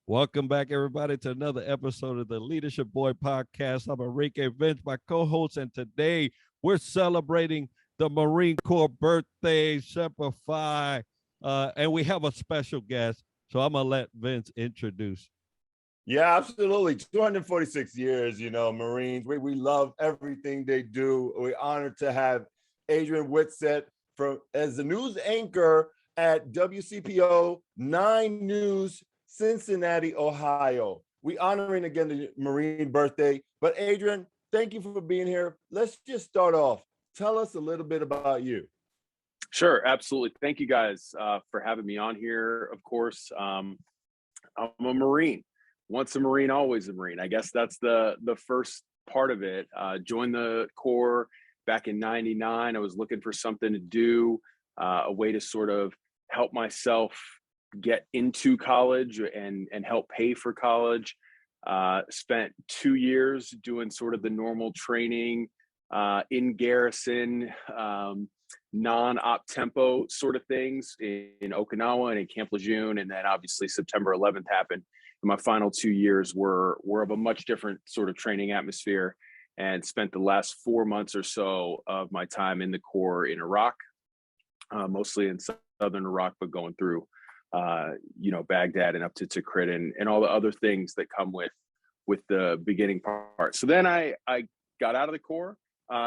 Welcome back, everybody, to another episode of the Leadership Boy Podcast. I'm Enrique Vince, my co-host, and today we're celebrating the Marine Corps birthday, Semper Fi, and we have a special guest. So I'm gonna let Vince introduce. Yeah, absolutely. 246 years, Marines. We love everything they do. We're honored to have Adrian Whitsett as the news anchor at WCPO 9 News, Cincinnati, Ohio. We honoring again the Marine birthday. But Adrian, thank you for being here. Let's just start off. Tell us a little bit about you. Sure, absolutely. Thank you guys for having me on here. Of course, I'm a Marine. Once a Marine, always a Marine. I guess that's the first part of it. Joined the Corps back in '99. I was looking for something to do, a way to sort of help myself get into college and help pay for college. Spent 2 years doing sort of the normal training in garrison, non-op tempo sort of things in Okinawa and in Camp Lejeune. And then obviously September 11th happened. And my final 2 years were of a much different sort of training atmosphere, and spent the last 4 months or so of my time in the Corps in Iraq, mostly in southern Iraq, but going through Baghdad and up to Tikrit and all the other things that come with the beginning part. So then I got out of the Corps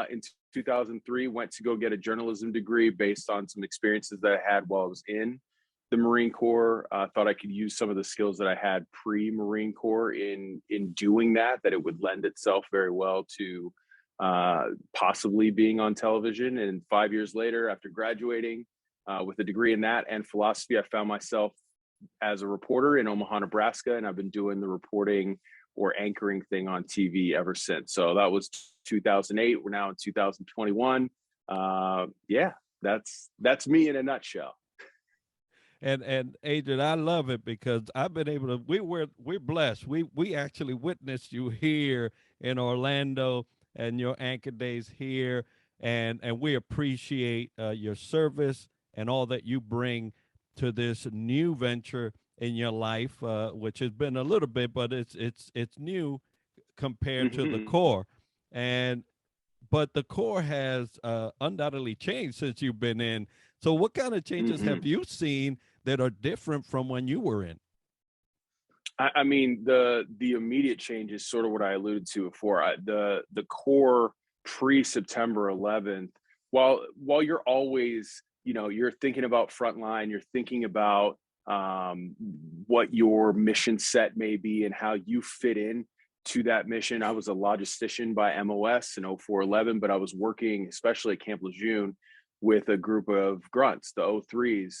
in 2003, went to go get a journalism degree based on some experiences that I had while I was in the Marine Corps. Thought I could use some of the skills that I had pre-Marine Corps in doing that it would lend itself very well to possibly being on television. And 5 years later, after graduating with a degree in that and philosophy, I found myself as a reporter in Omaha, Nebraska, and I've been doing the reporting or anchoring thing on TV ever since. So that was 2008. We're now in 2021. That's me in a nutshell. And Adrian, I love it because I've been able to. We're blessed. We actually witnessed you here in Orlando and your anchor days here, and we appreciate your service and all that you bring to this new venture in your life, which has been a little bit, but it's new compared to the Corps, but the Corps has undoubtedly changed since you've been in. So what kind of changes have you seen that are different from when you were in? I mean, the immediate change is sort of what I alluded to before. The Corps pre-September 11th, while you're always, you're thinking about frontline, you're thinking about what your mission set may be and how you fit in to that mission. I was a logistician by MOS in 04-11, but I was working, especially at Camp Lejeune, with a group of grunts, the O3s,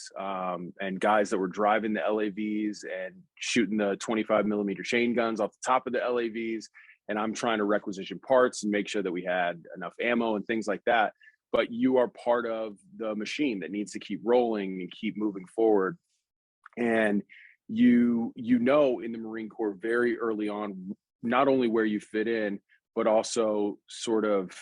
and guys that were driving the LAVs and shooting the 25 millimeter chain guns off the top of the LAVs. And I'm trying to requisition parts and make sure that we had enough ammo and things like that. But you are part of the machine that needs to keep rolling and keep moving forward. And in the Marine Corps very early on, not only where you fit in, but also sort of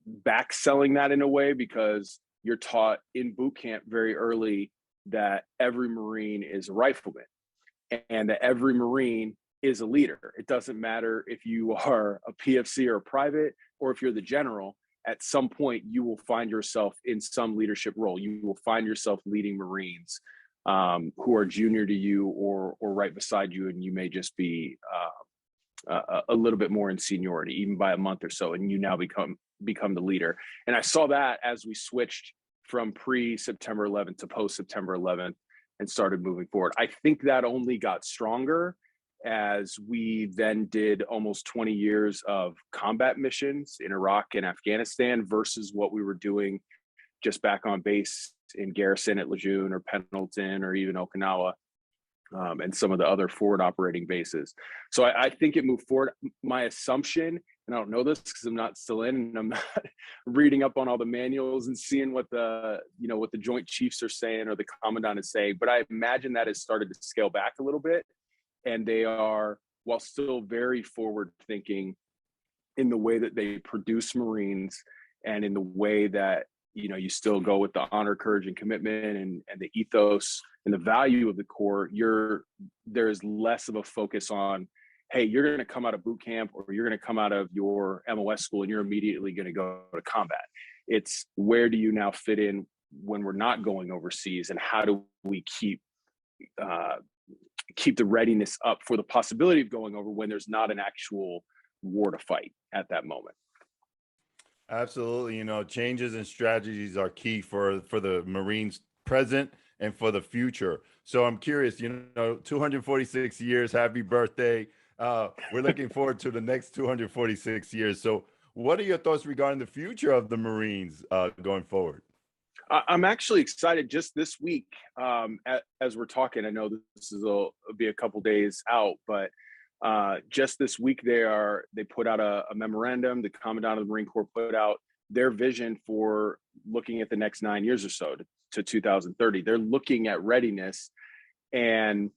back selling that in a way, because you're taught in boot camp very early that every Marine is a rifleman and that every Marine is a leader. It doesn't matter if you are a PFC or a private, or if you're the general. At some point, you will find yourself in some leadership role. You will find yourself leading Marines who are junior to you or right beside you, and you may just be a little bit more in seniority, even by a month or so, and you now become the leader. And I saw that as we switched from pre-September 11th to post-September 11th and started moving forward. I think that only got stronger as we then did almost 20 years of combat missions in Iraq and Afghanistan versus what we were doing just back on base in garrison at Lejeune or Pendleton or even Okinawa. And some of the other forward operating bases. So I think it moved forward. My assumption, and I don't know this because I'm not still in and I'm not reading up on all the manuals and seeing what the Joint Chiefs are saying or the Commandant is saying, but I imagine that has started to scale back a little bit. And they are, while still very forward thinking in the way that they produce Marines and in the way that you still go with the honor, courage, and commitment, and the ethos and the value of the Corps. There's less of a focus on, hey, you're going to come out of boot camp or you're going to come out of your MOS school and you're immediately going to go to combat. It's where do you now fit in when we're not going overseas, and how do we keep the readiness up for the possibility of going over when there's not an actual war to fight at that moment. Absolutely. Changes and strategies are key for the Marines present and for the future. So I'm curious, 246 years, happy birthday. We're looking forward to the next 246 years. So what are your thoughts regarding the future of the Marines going forward? I'm actually excited. Just this week, as we're talking, I know this will be a couple days out, but just this week they put out a memorandum. The Commandant of the Marine Corps put out their vision for looking at the next 9 years or so to 2030. They're looking at readiness, and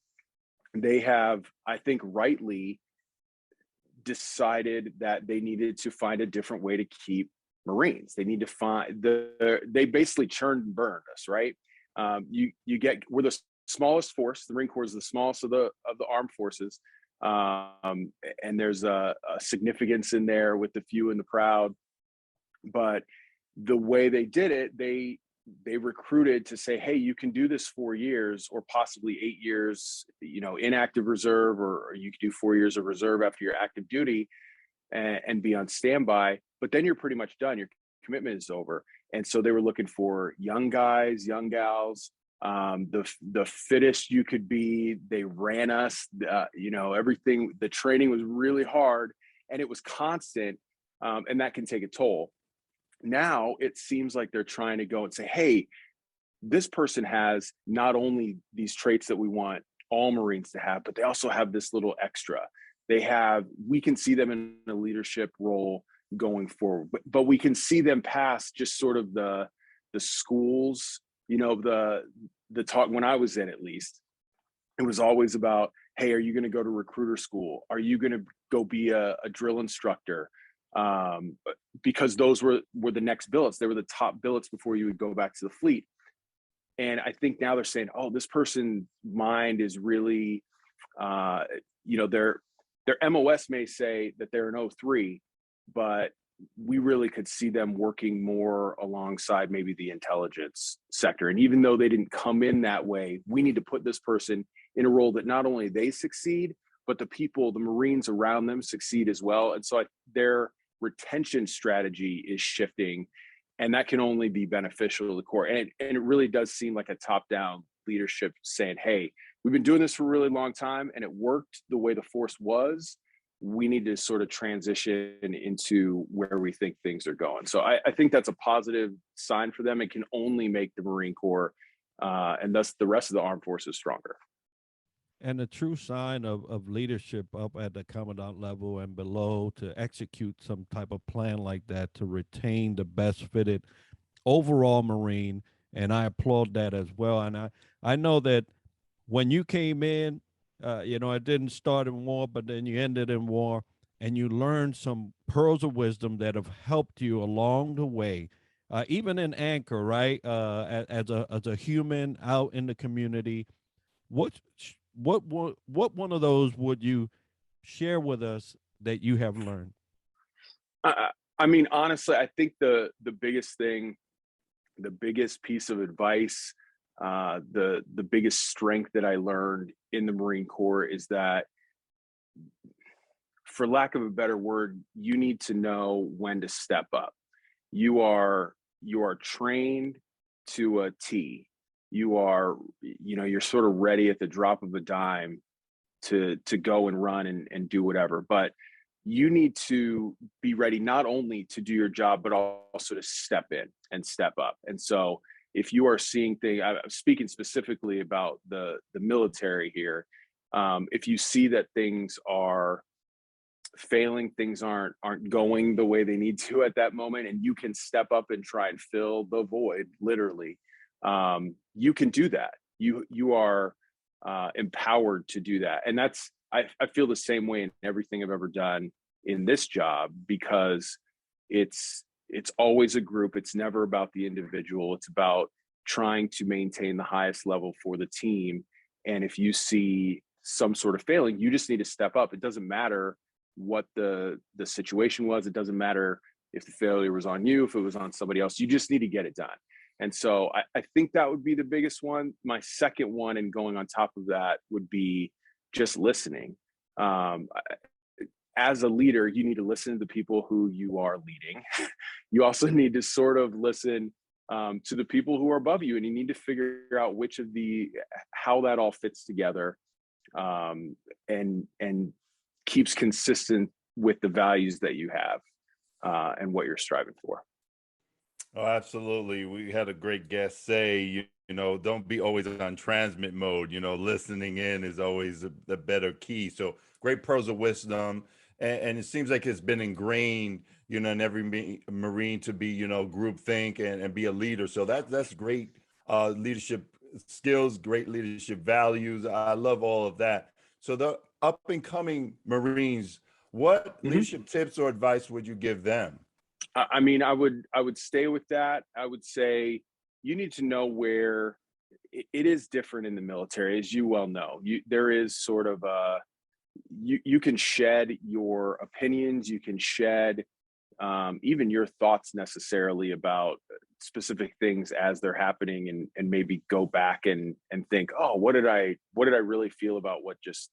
they have, I think, rightly decided that they needed to find a different way to keep Marines. They need to find they basically churned and burned us, right? We're the smallest force. The Marine Corps is the smallest of the armed forces. And there's a significance in there with the few and the proud. But the way they did it, they recruited to say, hey, you can do this 4 years or possibly 8 years, in active reserve, or you can do 4 years of reserve after your active duty and be on standby. But then you're pretty much done. Your commitment is over. And so they were looking for young guys, young gals, the fittest you could be. They ran us, everything. The training was really hard and it was constant, and that can take a toll. Now it seems like they're trying to go and say, hey, this person has not only these traits that we want all Marines to have, but they also have this little extra. We can see them in a leadership role going forward, but we can see them past just sort of the schools, the talk. When I was in, at least, it was always about, hey, are you going to go to recruiter school? Are you going to go be a drill instructor? Because those were the next billets. They were the top billets before you would go back to the fleet. And I think now they're saying, oh, this person's mind is really, their MOS may say that they're an 03, but we really could see them working more alongside maybe the intelligence sector. And even though they didn't come in that way, we need to put this person in a role that not only they succeed, but the Marines around them succeed as well. And so their retention strategy is shifting, and that can only be beneficial to the Corps. And it really does seem like a top-down leadership saying, hey, we've been doing this for a really long time and it worked the way the force was. We need to sort of transition into where we think things are going. So I think that's a positive sign for them. It can only make the Marine Corps and thus the rest of the armed forces stronger. And a true sign of leadership up at the commandant level and below to execute some type of plan like that to retain the best fitted overall Marine. And I applaud that as well. And I know that when you came in, it didn't start in war, but then you ended in war, and you learned some pearls of wisdom that have helped you along the way, even in Anchor, right? As a human out in the community, what one of those would you share with us that you have learned? I mean, honestly, I think the biggest thing, the biggest piece of advice, the biggest strength that I learned in the Marine Corps is that, for lack of a better word, you need to know when to step up. You are trained to a T. You're sort of ready at the drop of a dime to go and run and do whatever. But you need to be ready not only to do your job, but also to step in and step up. And so if you are seeing things, I'm speaking specifically about the military here, if you see that things are failing, things aren't going the way they need to at that moment, and you can step up and try and fill the void, literally, you can do that. You are empowered to do that. And that's, I feel the same way in everything I've ever done in this job, because it's it's always a group. It's never about the individual. It's about trying to maintain the highest level for the team. And if you see some sort of failing, you just need to step up. It doesn't matter what the situation was. It doesn't matter if the failure was on you, if it was on somebody else. You just need to get it done. And so I think that would be the biggest one. My second one, and going on top of that, would be just listening. As a leader, you need to listen to the people who you are leading. You also need to sort of listen to the people who are above you, and you need to figure out how that all fits together, and keeps consistent with the values that you have, and what you're striving for. Oh, absolutely. We had a great guest say, you know, don't be always on transmit mode. You know, listening in is always the better key. So great pearls of wisdom. And it seems like it's been ingrained, you know, in every Marine to be, you know, group think and be a leader. So that's great leadership skills, great leadership values. I love all of that. So the up and coming Marines, what leadership tips or advice would you give them? I mean, I would stay with that. I would say you need to know where it is different in the military, as you well know. There is sort of you can shed your opinions, you can shed even your thoughts necessarily about specific things as they're happening, and maybe go back and think, oh, what did I really feel about what just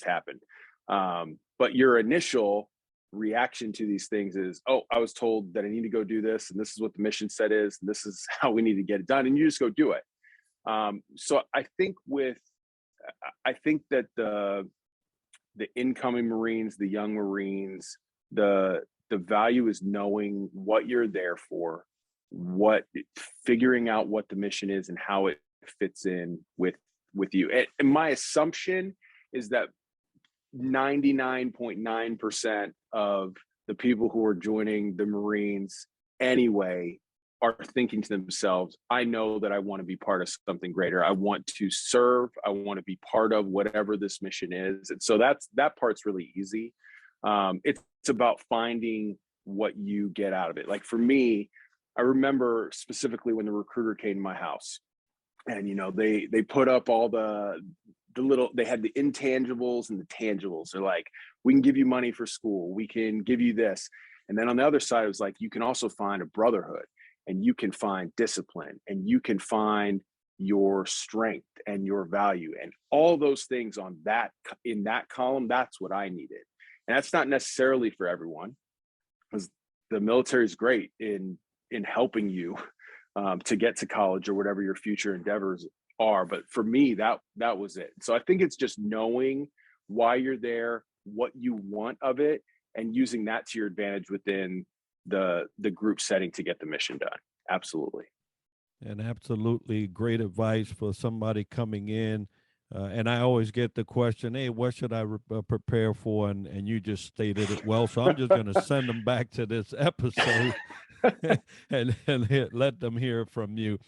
happened? But your initial reaction to these things is, oh, I was told that I need to go do this, and this is what the mission set is, and this is how we need to get it done, and you just go do it. So I think that the incoming Marines, the young Marines, the value is knowing what you're there for, figuring out what the mission is and how it fits in with you. And my assumption is that 99.9% of the people who are joining the Marines anyway are thinking to themselves, I know that I want to be part of something greater. I want to serve. I want to be part of whatever this mission is. And so that part's really easy. It's about finding what you get out of it. Like for me, I remember specifically when the recruiter came to my house, and, you know, they put up all they had the intangibles and the tangibles. They're like, we can give you money for school. We can give you this. And then on the other side, it was like, you can also find a brotherhood, and you can find discipline, and you can find your strength and your value, and all those things in that column. That's what I needed. And that's not necessarily for everyone, because the military is great in helping you to get to college or whatever your future endeavors are. But for me, that was it. So I think it's just knowing why you're there, what you want of it, and using that to your advantage within the group setting to get the mission done. Absolutely. And absolutely great advice for somebody coming in. And I always get the question, hey, what should I prepare for? And you just stated it well. So I'm just going to send them back to this episode and let them hear from you.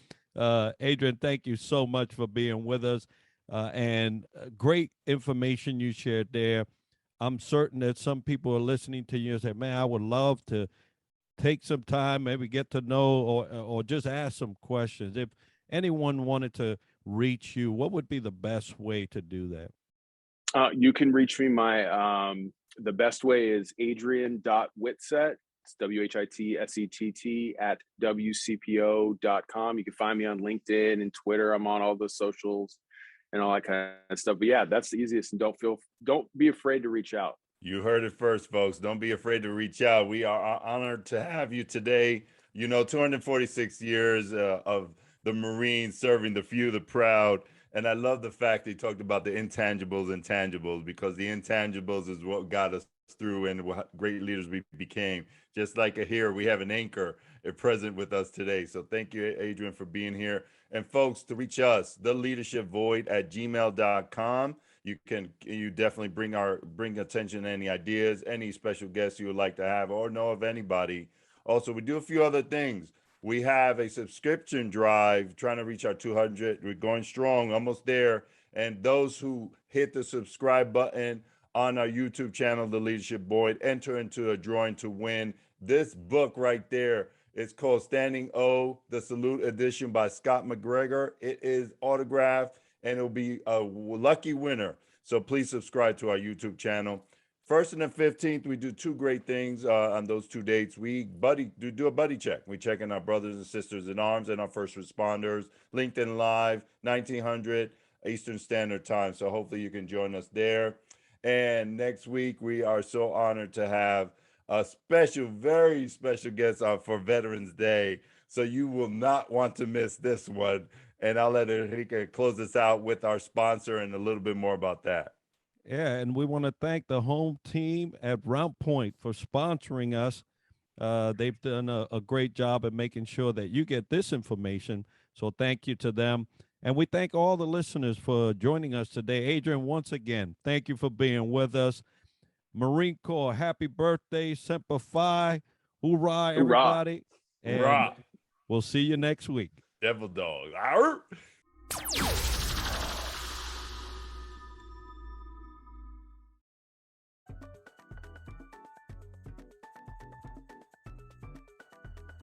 Adrian, thank you so much for being with us. And great information you shared there. I'm certain that some people are listening to you and say, man, I would love to take some time, maybe get to know or just ask some questions. If anyone wanted to reach you, what would be the best way to do that? You can reach me. The best way is Adrian.Whitsett. It's WHITSETT at WCPO.com. You can find me on LinkedIn and Twitter. I'm on all the socials and all that kind of stuff. But yeah, that's the easiest. And don't be afraid to reach out. You heard it first, folks. Don't be afraid to reach out. We are honored to have you today. You know, 246 years of the Marines serving the few, the proud. And I love the fact that he talked about the intangibles, because the intangibles is what got us through and what great leaders we became. Just like here, we have an anchor present with us today. So thank you, Adrian, for being here. And folks, to reach us, theleadershipvoid@gmail.com. You definitely bring attention to any ideas, any special guests you would like to have or know of anybody. Also, we do a few other things. We have a subscription drive trying to reach our 200. We're going strong, almost there. And those who hit the subscribe button on our YouTube channel, The Leadership Void, enter into a drawing to win This book right there is called Standing O, the Salute Edition by Scott McGregor. It is autographed and it'll be a lucky winner. So please subscribe to our YouTube channel. 1st and the 15th, we do two great things on those 2 dates. We do a buddy check. We check in our brothers and sisters in arms and our first responders. LinkedIn Live, 1900 Eastern Standard Time. So hopefully you can join us there. And next week, we are so honored to have a special, very special guest on for Veterans Day. So you will not want to miss this one. And I'll let Enrique close this out with our sponsor and a little bit more about that. Yeah, and we want to thank the home team at Round Point for sponsoring us. They've done a great job at making sure that you get this information. So thank you to them. And we thank all the listeners for joining us today. Adrian, once again, thank you for being with us. Marine Corps, happy birthday, Semper Fi. Hoorah, everybody. And Hoorah. we'll see you next week. Devil dog. Arr.